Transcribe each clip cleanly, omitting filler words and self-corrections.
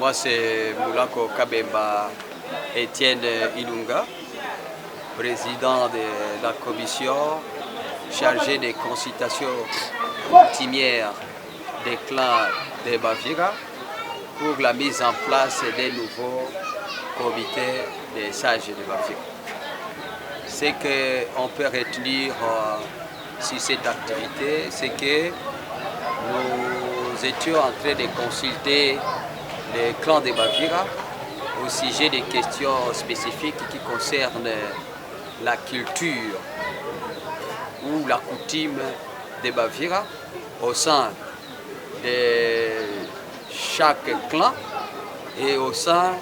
Moi, c'est Moulako Kabemba Étienne Ilunga, président de la commission chargée des consultations coutumières des clans de Bavira pour la mise en place des nouveaux comités des sages de Bavira. Ce qu'on peut retenir sur cette activité, c'est que nous étions en train de consulter les clans de Bavira au sujet des questions spécifiques qui concernent la culture ou la coutume de Bavira au sein de chaque clan et au sein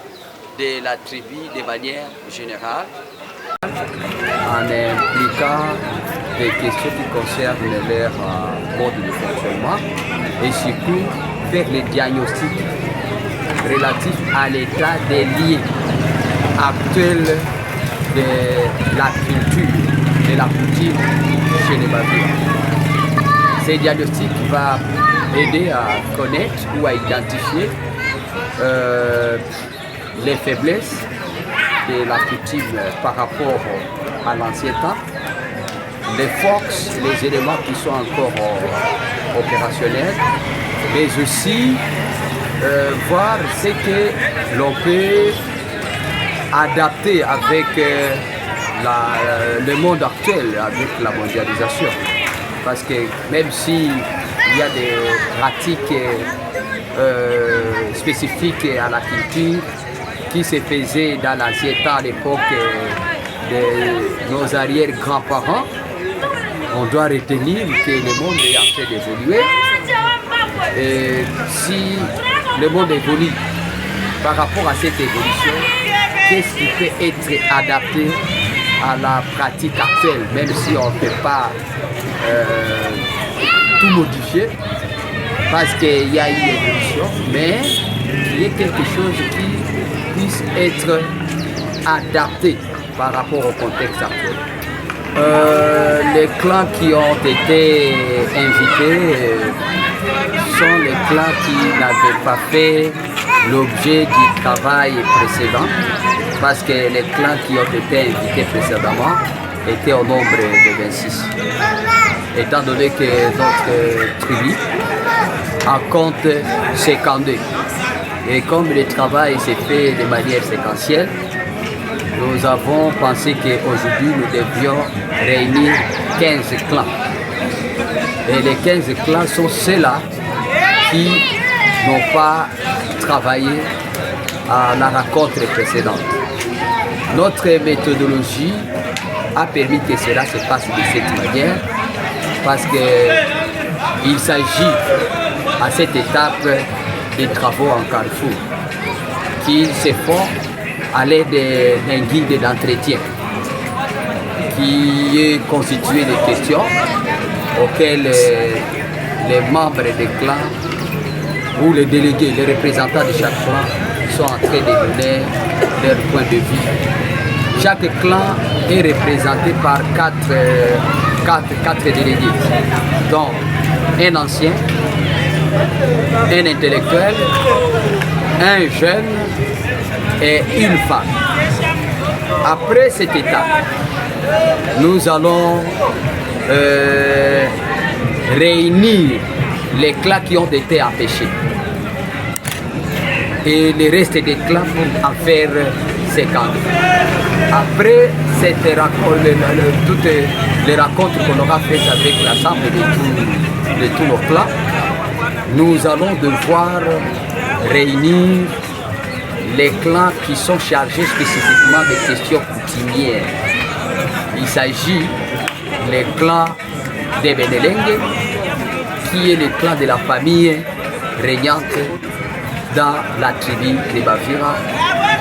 de la tribu de manière générale, en impliquant des questions qui concernent leur mode de fonctionnement et surtout faire les diagnostics relatifs à l'état des liens actuels de la culture, de la coutume chez les Bavira. Ces diagnostics vont aider à connaître ou à identifier les faiblesses de la coutume par rapport à l'ancien temps, les forces, les éléments qui sont encore opérationnels, mais aussi voir ce que l'on peut adapter avec le monde actuel, avec la mondialisation. Parce que même s'il y a des pratiques spécifiques à la culture qui se faisaient dans l'ancien temps, à l'époque de nos arrière-grands-parents, on doit retenir que le monde est en train d'évoluer. Et si le monde évolue par rapport à cette évolution, qu'est-ce qui peut être adapté à la pratique actuelle, même si on ne peut pas tout modifier, parce qu'il y a une évolution, mais qu'il y ait quelque chose qui puisse être adapté par rapport au contexte actuel. Les clans qui ont été invités sont les clans qui n'avaient pas fait l'objet du travail précédent, parce que les clans qui ont été invités précédemment étaient au nombre de 26. Étant donné que notre tribu en compte 52. Et comme le travail s'est fait de manière séquentielle, nous avons pensé qu'aujourd'hui nous devions réunir 15 clans. Et les 15 clans sont ceux-là qui n'ont pas travaillé à la rencontre précédente. Notre méthodologie a permis que cela se passe de cette manière parce qu'il s'agit à cette étape des travaux en carrefour qui se font à l'aide d'un guide d'entretien qui est constitué de questions auxquelles les membres des clans ou les délégués, les représentants de chaque clan sont en train de donner leur point de vue. Chaque clan est représenté par quatre délégués, dont un ancien, un intellectuel, un jeune et une femme. Après cette étape, nous allons réunir les clans qui ont été empêchés et le reste des clans pour en faire 50. Après cette rencontre, toutes les rencontres qu'on aura faites avec l'ensemble de tous nos clans, nous allons devoir réunir les clans qui sont chargés spécifiquement des questions coutumières. Il s'agit des clans des Benelengue, qui est le clan de la famille régnante dans la tribu de Bavira,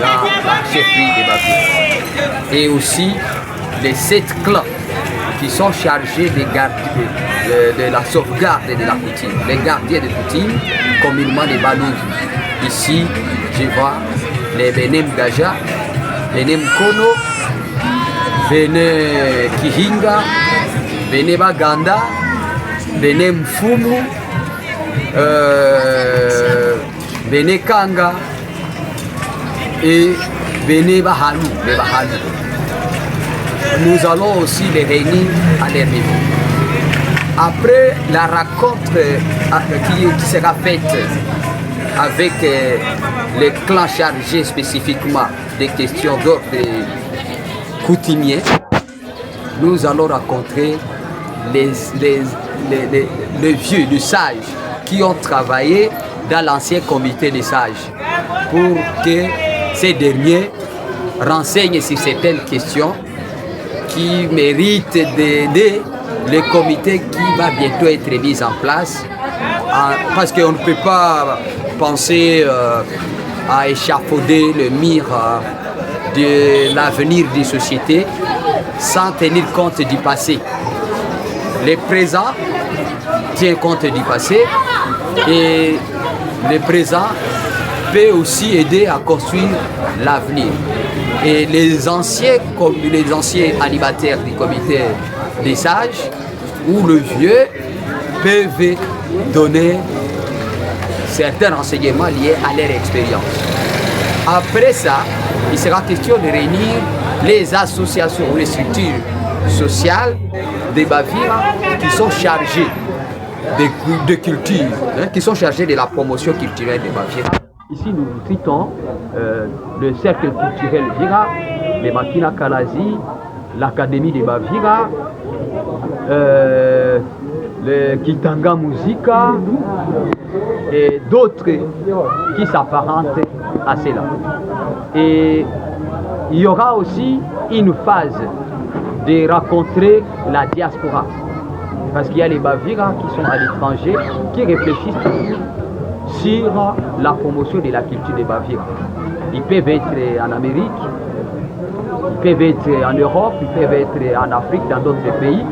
dans la chefferie de Bavira. Et aussi les 7 clans qui sont chargés de la sauvegarde de la coutume, les gardiens de coutume, communément les Balouzes. Ici, je vois les Benem Gaja, Benem Kono, Benem Kihinga, Benem Baganda, Benem Fumu, Benem Kanga, et venez Bahalou, les Bahalou. Nous allons aussi les réunir à leur niveau. Après la rencontre qui sera faite avec les clans chargés spécifiquement des questions d'ordre coutumier, nous allons rencontrer les vieux, les sages qui ont travaillé dans l'ancien comité des sages pour que ces derniers renseignent sur certaines questions qui méritent d'aider le comité qui va bientôt être mis en place, parce qu'on ne peut pas penser à échafauder le mur de l'avenir des sociétés sans tenir compte du passé. Le présent tient compte du passé et le présent peut aussi aider à construire l'avenir. Et les anciens animateurs du comité des sages ou le vieux peuvent donner certains renseignements liés à leur expérience. Après ça, il sera question de réunir les associations ou les structures sociales des Bavira qui sont chargées de culture, qui sont chargées de la promotion culturelle des Bavira. Ici, nous citons le cercle culturel Vira, les Makina Kalazi, l'Académie des Bavira, le Kitanga Musica et d'autres qui s'apparentent à cela. Et il y aura aussi une phase de rencontrer la diaspora. Parce qu'il y a les Bavira qui sont à l'étranger, qui réfléchissent toujours sur la promotion de la culture des Bavira. Ils peuvent être en Amérique, ils peuvent être en Europe, ils peuvent être en Afrique, dans d'autres pays.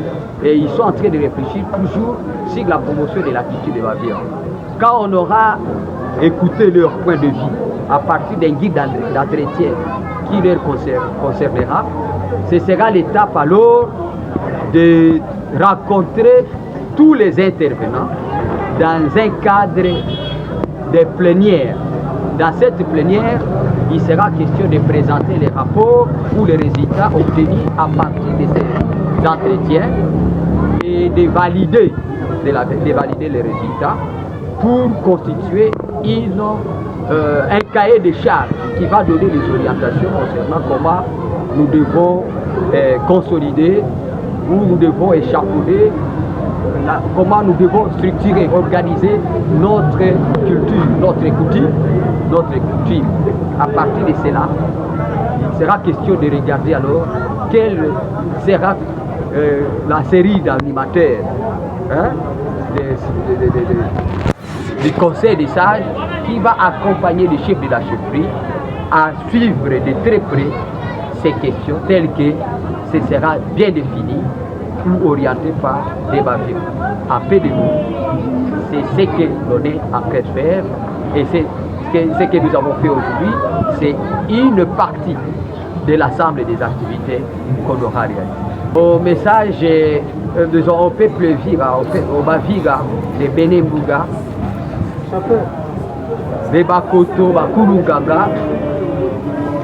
Et ils sont en train de réfléchir toujours sur la promotion de la culture des Bavira. Quand on aura écouté leur point de vue, à partir d'un guide d'entretien qui leur concernera, ce sera l'étape alors de rencontrer tous les intervenants dans un cadre de plénière. Dans cette plénière, il sera question de présenter les rapports ou les résultats obtenus à partir de ces entretiens et de valider les résultats pour constituer un cahier de charges qui va donner des orientations concernant comment nous devons consolider ou nous devons échafauder, comment nous devons structurer, organiser notre culture, notre coutume. À partir de cela, il sera question de regarder alors quelle sera la série d'animateurs du conseil des sages qui va accompagner les chefs de la chefferie à suivre de très près ces questions telles que ce sera bien défini ou orienté par des Baviers. En peu de mots, c'est ce que l'on est en train de faire et ce que nous avons fait aujourd'hui, c'est une partie de l'ensemble des activités qu'on aura réalisées. Au message, au peuple Vira, au Bavira, les Benembuga, les Bakoto, Bakuluganga,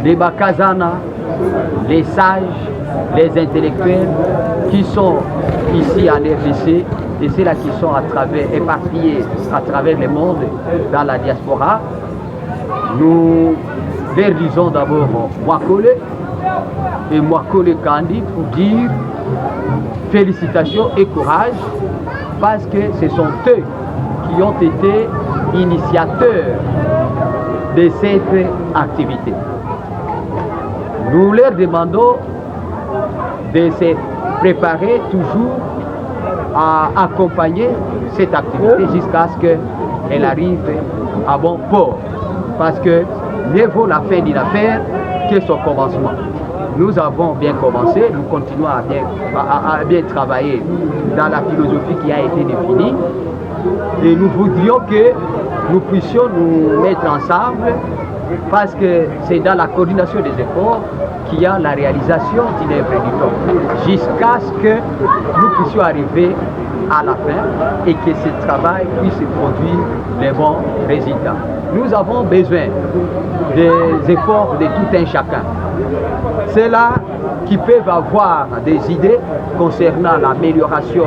les Bakazana, les sages, les intellectuels qui sont ici en RDC et ceux-là qui sont éparpillés à travers le monde dans la diaspora. Nous leur disons d'abord Mwakole et Mwakole Kandi pour dire félicitations et courage parce que ce sont eux qui ont été initiateurs de cette activité. Nous leur demandons de se préparer toujours à accompagner cette activité jusqu'à ce qu'elle arrive à bon port. Parce que mieux vaut la fin d'une affaire que son commencement. Nous avons bien commencé, nous continuons à bien travailler dans la philosophie qui a été définie et nous voudrions que nous puissions nous mettre ensemble parce que c'est dans la coordination des efforts qu'il y a la réalisation d'une œuvre du temps jusqu'à ce que nous puissions arriver à la fin et que ce travail puisse produire les bons résultats. nous avons besoin des efforts de tout un chacun. Ceux-là qui peuvent avoir des idées concernant l'amélioration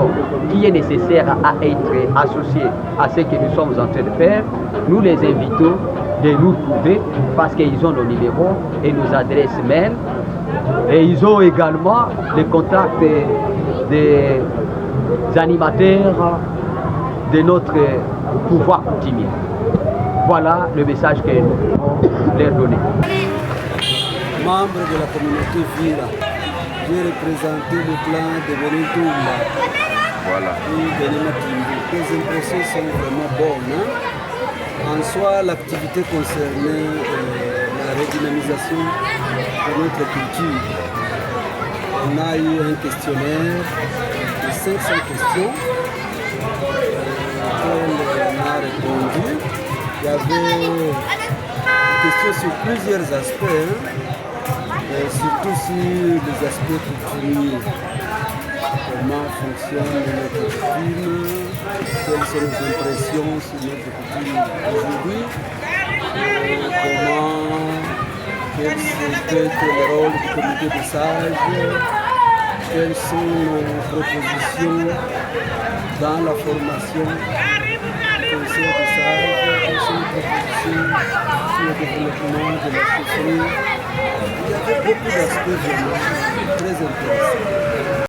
qui est nécessaire à être associée à ce que nous sommes en train de faire, nous les invitons de nous trouver parce qu'ils ont nos numéros et nos adresses mail. Et ils ont également les contacts des animateurs de notre pouvoir coutumier. Voilà le message que nous voulons leur donner. Membre de la communauté Vira, j'ai représenté le clan de Benitoula. Voilà. Les impressions sont vraiment bonnes. En soi, l'activité concernait la redynamisation de notre culture. On a eu un questionnaire de 500 questions auxquelles on a répondu. Il y avait des questions sur plusieurs aspects, surtout sur les aspects coutumiers. Comment fonctionne notre coutume, quelles sont nos impressions sur notre coutume aujourd'hui, quel peut être le rôle du comité de sages, quelles sont nos propositions dans la formation du conseil de sages, quelles sont nos propositions sur le développement de la chefferie. Il y avait beaucoup d'aspects vraiment très intéressants.